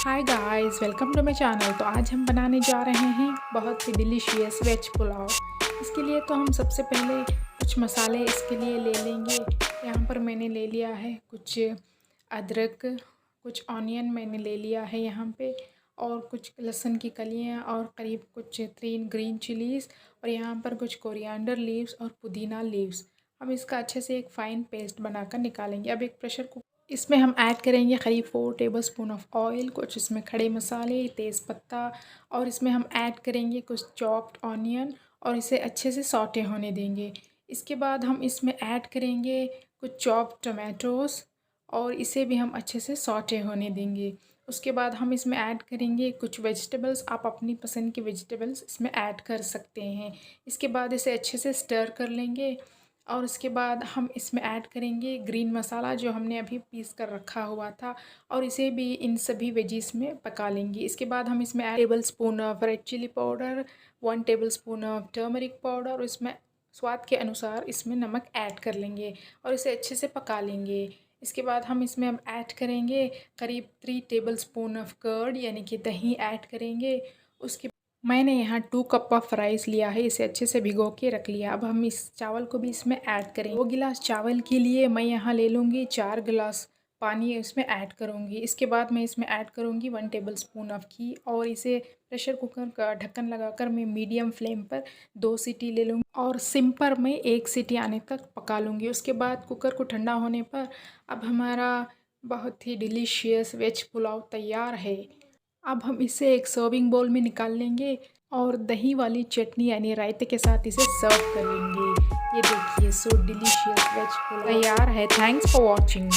Hi guys, welcome to my channel. तो आज हम बनाने जा रहे हैं बहुत ही डिलीशियस वेज पुलाव। इसके लिए तो हम सबसे पहले कुछ मसाले इसके लिए ले लेंगे। यहाँ पर मैंने ले लिया है कुछ अदरक, कुछ ऑनियन मैंने ले लिया है यहाँ पे, और कुछ लहसुन की कलियाँ, और करीब कुछ 3 ग्रीन चिलीज़, और यहाँ पर कुछ कोरिएंडर लीव्स और पुदीना लीव्स। हम इसका अच्छे से एक फ़ाइन पेस्ट बनाकर निकालेंगे। अब एक प्रेशर कुकर, इसमें हम ऐड करेंगे करीब 4 टेबलस्पून ऑफ ऑयल, कुछ इसमें खड़े मसाले, तेज़पत्ता, और इसमें हम ऐड करेंगे कुछ चॉप्ड ऑनियन, और इसे अच्छे से सौटे होने देंगे। इसके बाद हम इसमें ऐड करेंगे कुछ चॉप्ड टमाटोज़, और इसे भी हम अच्छे से सौटे होने देंगे। उसके बाद हम इसमें ऐड करेंगे कुछ वेजिटेबल्स, आप अपनी पसंद की वेजिटेबल्स इसमें ऐड कर सकते हैं। इसके बाद इसे अच्छे से स्टर कर लेंगे, और उसके बाद हम इसमें ऐड करेंगे ग्रीन मसाला जो हमने अभी पीस कर रखा हुआ था, और इसे भी इन सभी वेजिस में पका लेंगे। इसके बाद हम इसमें tablespoon of red chilli powder, 1 tablespoon of turmeric powder, और इसमें स्वाद के अनुसार इसमें नमक ऐड कर लेंगे, और इसे अच्छे से पका लेंगे। इसके बाद हम इसमें ऐड करेंगे करीब 3 टेबल स्पून ऑफ कर्ड, यानी कि दही ऐड करेंगे। उसके मैंने यहाँ 2 कप ऑफ राइस लिया है, इसे अच्छे से भिगो के रख लिया। अब हम इस चावल को भी इसमें ऐड करेंगे। 2 गिलास चावल के लिए मैं यहाँ ले लूँगी 4 गिलास पानी इसमें ऐड करूँगी। इसके बाद मैं इसमें ऐड करूँगी 1 टेबल स्पून ऑफ घी, और इसे प्रेशर कुकर का ढक्कन लगाकर मैं मीडियम फ्लेम पर 2 सीटी ले लूँगी, और सिम पर मैं 1 सीटी आने तक पका लूँगी। उसके बाद कुकर को ठंडा होने पर अब हमारा बहुत ही डिलीशियस वेज पुलाव तैयार है। अब हम इसे एक सर्विंग बाउल में निकाल लेंगे, और दही वाली चटनी यानी रायते के साथ इसे सर्व कर लेंगे। ये देखिए, सो डिलीशियस वेज पुलाव तैयार है। Thanks for watching.